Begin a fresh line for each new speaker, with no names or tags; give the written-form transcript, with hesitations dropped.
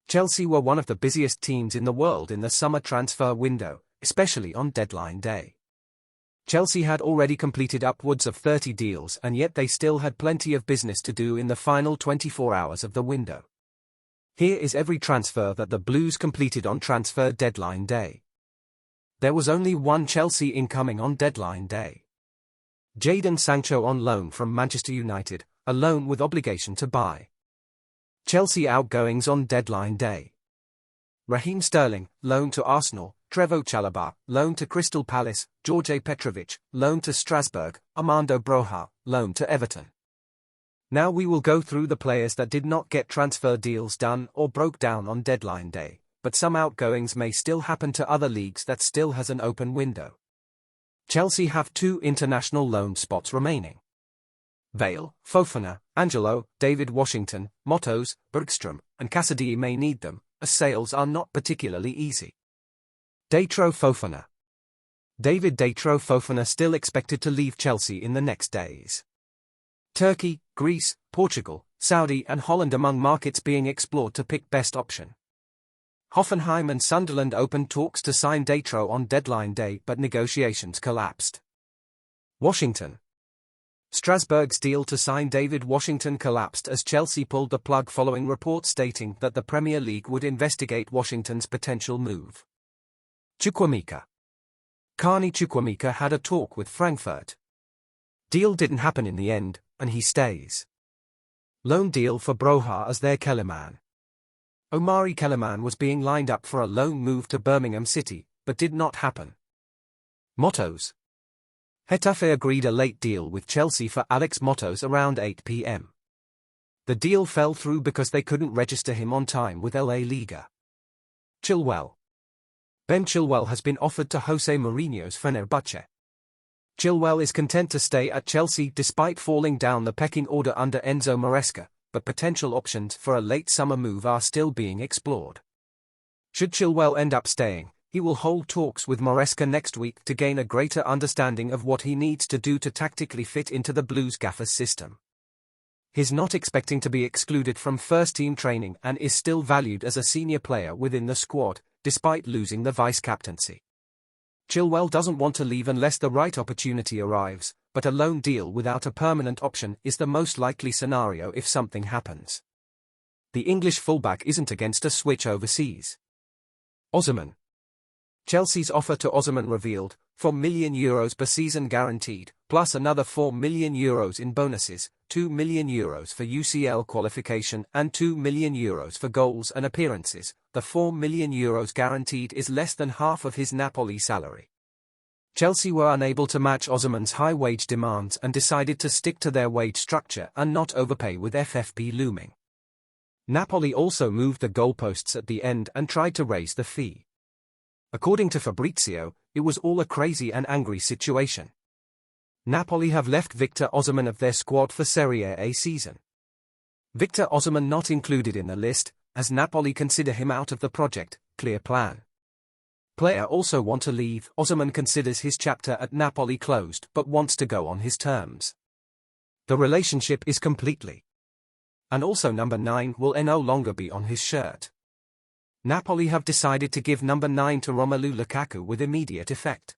Chelsea were one of the busiest teams in the world in the summer transfer window, especially on deadline day. Chelsea had already completed upwards of 30 deals, and yet they still had plenty of business to do in the final 24 hours of the window. Here is every transfer that the Blues completed on transfer deadline day. There was only one Chelsea incoming on deadline day. Jadon Sancho on loan from Manchester United, a loan with obligation to buy. Chelsea outgoings on deadline day. Raheem Sterling, loan to Arsenal; Trevoh Chalobah, loan to Crystal Palace; George Petrovic, loan to Strasbourg; Armando Broja, loan to Everton. Now we will go through the players that did not get transfer deals done or broke down on deadline day, but some outgoings may still happen to other leagues that still has an open window. Chelsea have 2 international loan spots remaining. Vale, Fofana, Angelo, David Washington, Mottos, Bergstrom, and Cassidy may need them, as sales are not particularly easy. Datro Fofana. David Datro Fofana still expected to leave Chelsea in the next days. Turkey, Greece, Portugal, Saudi and Holland among markets being explored to pick best option. Hoffenheim and Sunderland opened talks to sign Datro on deadline day, but negotiations collapsed. Washington. Strasbourg's deal to sign David Washington collapsed as Chelsea pulled the plug following reports stating that the Premier League would investigate Washington's potential move. Chukwuemeka. Carney Chukwuemeka had a talk with Frankfurt. Deal didn't happen in the end, and he stays. Loan deal for Broja as their Kellerman. Omari Kellerman was being lined up for a loan move to Birmingham City, but did not happen. Mottos. Getafe agreed a late deal with Chelsea for Alex Mottos around 8 p.m. The deal fell through because they couldn't register him on time with La Liga. Chilwell. Ben Chilwell has been offered to Jose Mourinho's Fenerbahce. Chilwell is content to stay at Chelsea despite falling down the pecking order under Enzo Maresca, but potential options for a late summer move are still being explored. Should Chilwell end up staying, he will hold talks with Maresca next week to gain a greater understanding of what he needs to do to tactically fit into the Blues gaffer's system. He's not expecting to be excluded from first-team training and is still valued as a senior player within the squad, despite losing the vice-captaincy. Chilwell doesn't want to leave unless the right opportunity arrives, but a loan deal without a permanent option is the most likely scenario if something happens. The English fullback isn't against a switch overseas. Osimhen. Chelsea's offer to Osimhen revealed, €4 million per season guaranteed, plus another €4 million in bonuses, €2 million for UCL qualification and €2 million for goals and appearances. The €4 million guaranteed is less than half of his Napoli salary. Chelsea were unable to match Osimhen's high wage demands and decided to stick to their wage structure and not overpay with FFP looming. Napoli also moved the goalposts at the end and tried to raise the fee. According to Fabrizio, it was all a crazy and angry situation. Napoli have left Victor Osimhen of their squad for Serie A season. Victor Osimhen not included in the list, as Napoli consider him out of the project. Clear plan. Player also want to leave. Osimhen considers his chapter at Napoli closed but wants to go on his terms. The relationship is completely. And also number 9 will no longer be on his shirt. Napoli have decided to give number 9 to Romelu Lukaku with immediate effect.